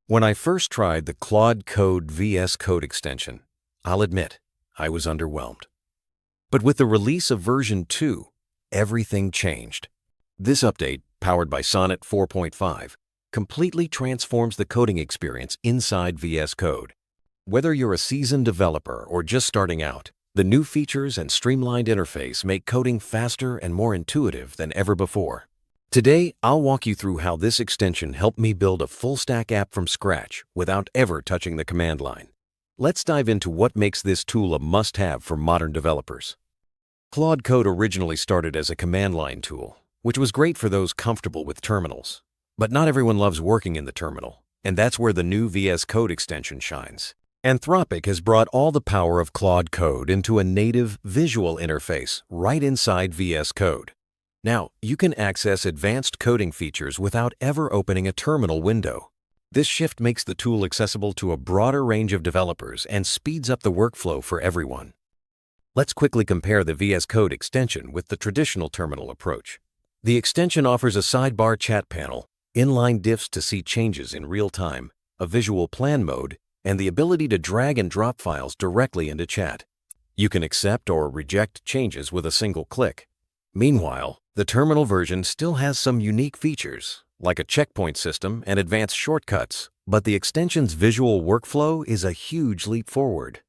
When I first tried the Claude Code VS Code extension, I'll admit, I was underwhelmed. But with the release of version 2, everything changed. This update, powered by Sonnet 4.5, completely transforms the coding experience inside VS Code. Whether you're a seasoned developer or just starting out, the new features and streamlined interface make coding faster and more intuitive than ever before. Today, I'll walk you through how this extension helped me build a full-stack app from scratch without ever touching the command line. Let's dive into what makes this tool a must-have for modern developers. Claude Code originally started as a command line tool, which was great for those comfortable with terminals. But not everyone loves working in the terminal, and that's where the new VS Code extension shines. Anthropic has brought all the power of Claude Code into a native visual interface right inside VS Code. Now, you can access advanced coding features without ever opening a terminal window. This shift makes the tool accessible to a broader range of developers and speeds up the workflow for everyone. Let's quickly compare the VS Code extension with the traditional terminal approach. The extension offers a sidebar chat panel, inline diffs to see changes in real time, a visual plan mode, and the ability to drag and drop files directly into chat. You can accept or reject changes with a single click. Meanwhile, the terminal version still has some unique features, like a checkpoint system and advanced shortcuts, but the extension's visual workflow is a huge leap forward.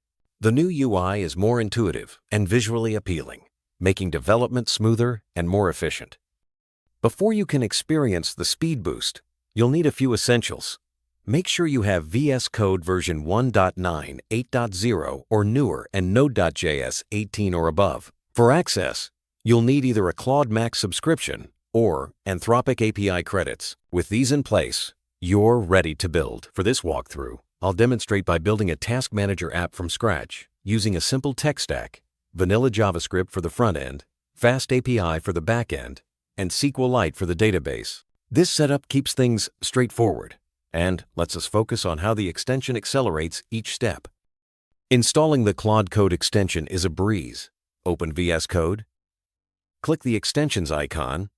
The new UI is more intuitive and visually appealing, making development smoother and more efficient. Before you can experience the speed boost, you'll need a few essentials. Make sure you have VS Code version 1.9, 8.0 or newer and Node.js 18 or above. For access, you'll need either a Claude Max subscription or Anthropic API credits. With these in place, you're ready to build. For this walkthrough, I'll demonstrate by building a task manager app from scratch using a simple tech stack, vanilla JavaScript for the front end, FastAPI for the back end, and SQLite for the database. This setup keeps things straightforward and lets us focus on how the extension accelerates each step. Installing the Claude Code extension is a breeze. Open VS Code, click the extensions icon,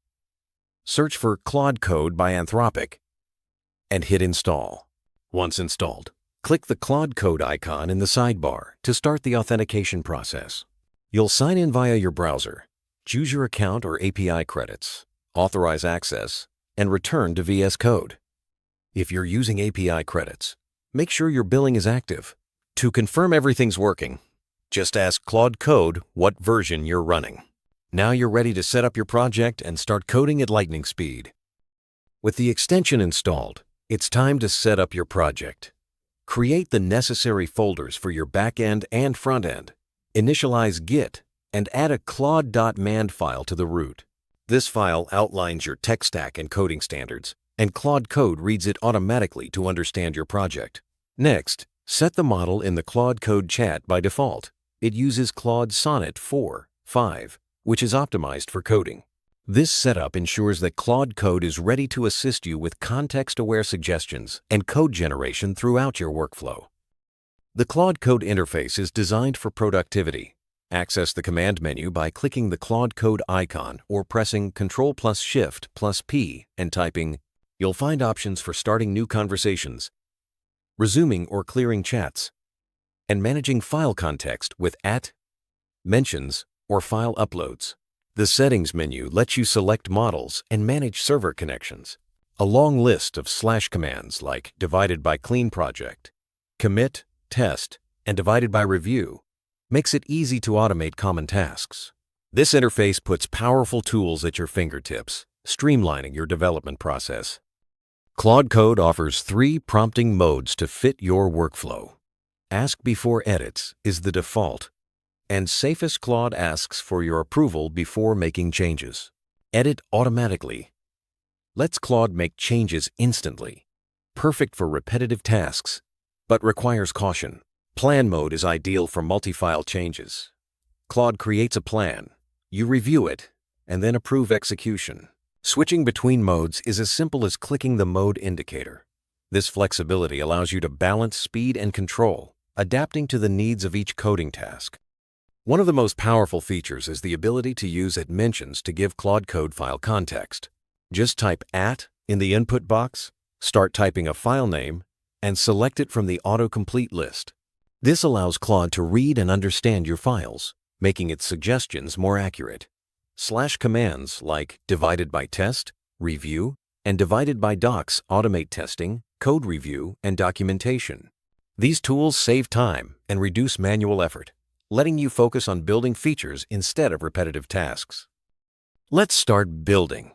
search for Claude Code by Anthropic, and hit install. Once installed, click the Claude Code icon in the sidebar to start the authentication process. You'll sign in via your browser, choose your account or API credits, authorize access, and return to VS Code. If you're using API credits, make sure your billing is active. To confirm everything's working, just ask Claude Code what version you're running. Now you're ready to set up your project and start coding at lightning speed. With the extension installed, it's time to set up your project. Create the necessary folders for your backend and frontend. Initialize Git and add a claude.man file to the root. This file outlines your tech stack and coding standards, and Claude Code reads it automatically to understand your project. Next, set the model in the Claude Code chat by default. It uses Claude Sonnet 4.5, which is optimized for coding. This setup ensures that Claude Code is ready to assist you with context-aware suggestions and code generation throughout your workflow. The Claude Code interface is designed for productivity. Access the command menu by clicking the Claude Code icon or pressing Ctrl+Shift+P and typing. You'll find options for starting new conversations, resuming or clearing chats, and managing file context with mentions, or file uploads. The Settings menu lets you select models and manage server connections. A long list of / commands like divided by clean project, commit, test, and divided by review makes it easy to automate common tasks. This interface puts powerful tools at your fingertips, streamlining your development process. Claude Code offers 3 prompting modes to fit your workflow. Ask before edits is the default, and Safest Claude asks for your approval before making changes. Edit automatically lets Claude make changes instantly, perfect for repetitive tasks, but requires caution. Plan mode is ideal for multi-file changes. Claude creates a plan, you review it, and then approve execution. Switching between modes is as simple as clicking the mode indicator. This flexibility allows you to balance speed and control, adapting to the needs of each coding task. One of the most powerful features is the ability to use @mentions to give Claude Code file context. Just type @ in the input box, start typing a file name, and select it from the autocomplete list. This allows Claude to read and understand your files, making its suggestions more accurate. /commands like divided by test, review, and divided by docs automate testing, code review, and documentation. These tools save time and reduce manual effort, letting you focus on building features instead of repetitive tasks. Let's start building.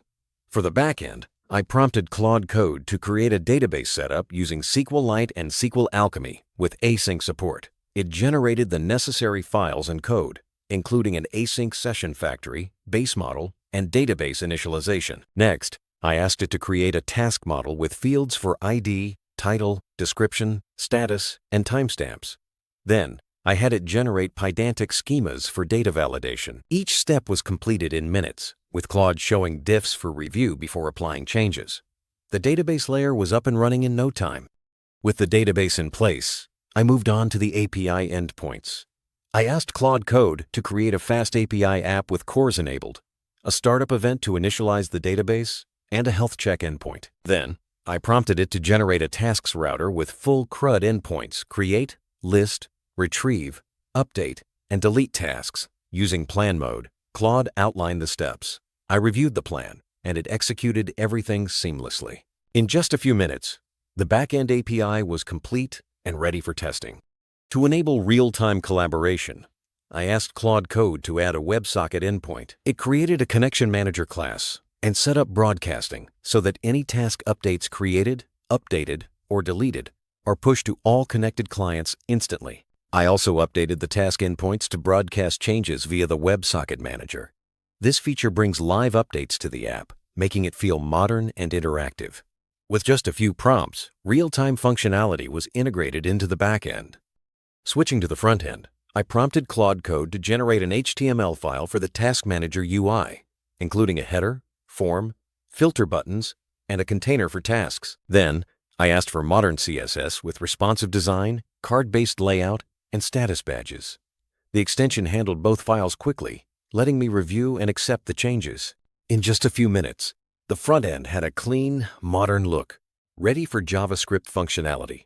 For the backend, I prompted Claude Code to create a database setup using SQLite and SQLalchemy with async support. It generated the necessary files and code, including an async session factory, base model, and database initialization. Next, I asked it to create a task model with fields for ID, title, description, status, and timestamps. Then, I had it generate Pydantic schemas for data validation. Each step was completed in minutes, with Claude showing diffs for review before applying changes. The database layer was up and running in no time. With the database in place, I moved on to the API endpoints. I asked Claude Code to create a FastAPI app with cores enabled, a startup event to initialize the database, and a health check endpoint. Then, I prompted it to generate a tasks router with full CRUD endpoints: create, list, retrieve, update, and delete tasks. Using plan mode, Claude outlined the steps. I reviewed the plan, and it executed everything seamlessly. In just a few minutes, the backend API was complete and ready for testing. To enable real-time collaboration, I asked Claude Code to add a WebSocket endpoint. It created a connection manager class and set up broadcasting so that any task updates created, updated, or deleted are pushed to all connected clients instantly. I also updated the task endpoints to broadcast changes via the WebSocket manager. This feature brings live updates to the app, making it feel modern and interactive. With just a few prompts, real-time functionality was integrated into the backend. Switching to the front end, I prompted Claude Code to generate an HTML file for the Task Manager UI, including a header, form, filter buttons, and a container for tasks. Then, I asked for modern CSS with responsive design, card-based layout, and status badges. The extension handled both files quickly, letting me review and accept the changes. In just a few minutes, the front end had a clean, modern look, ready for JavaScript functionality.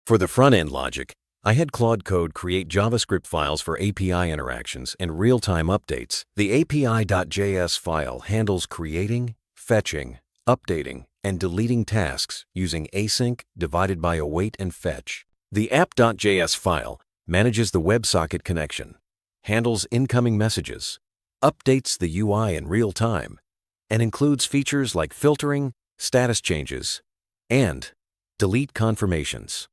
For the front-end logic, I had Claude Code create JavaScript files for API interactions and real-time updates. The API.js file handles creating, fetching, updating, and deleting tasks using async divided by await and fetch. The app.js file manages the WebSocket connection, handles incoming messages, updates the UI in real time, and includes features like filtering, status changes, and delete confirmations.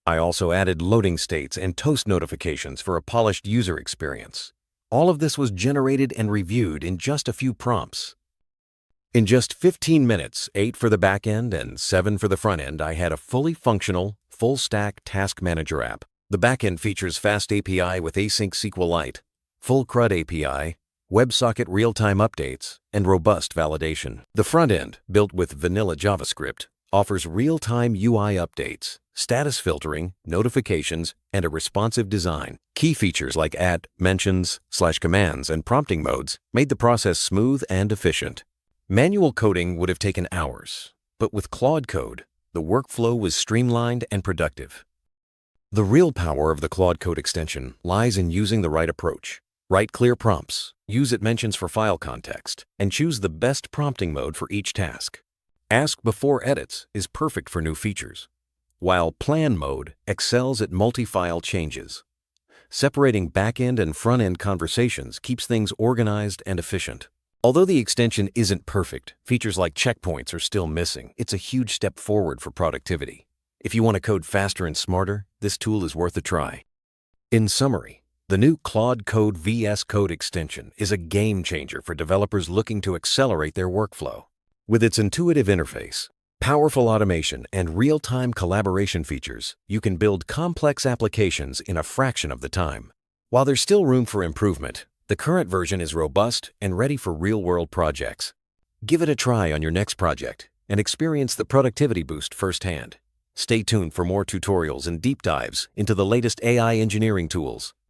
I also added loading states and toast notifications for a polished user experience. All of this was generated and reviewed in just a few prompts. In just 15 minutes, 8 for the backend and 7 for the front end, I had a fully functional, full-stack task manager app. The backend features FastAPI with async SQLite, full CRUD API, WebSocket real-time updates, and robust validation. The front end, built with vanilla JavaScript, offers real-time UI updates, status filtering, notifications, and a responsive design. Key features like mentions, /commands, and prompting modes made the process smooth and efficient. Manual coding would have taken hours, but with Claude Code, the workflow was streamlined and productive. The real power of the Claude Code extension lies in using the right approach. Write clear prompts, use mentions for file context, and choose the best prompting mode for each task. Ask before edits is perfect for new features, while plan mode excels at multi-file changes. Separating back-end and front-end conversations keeps things organized and efficient. Although the extension isn't perfect, features like checkpoints are still missing. It's a huge step forward for productivity. If you want to code faster and smarter, this tool is worth a try. In summary, the new Claude Code VS Code extension is a game changer for developers looking to accelerate their workflow. With its intuitive interface, powerful automation, and real-time collaboration features, you can build complex applications in a fraction of the time. While there's still room for improvement, the current version is robust and ready for real-world projects. Give it a try on your next project and experience the productivity boost firsthand. Stay tuned for more tutorials and deep dives into the latest AI engineering tools.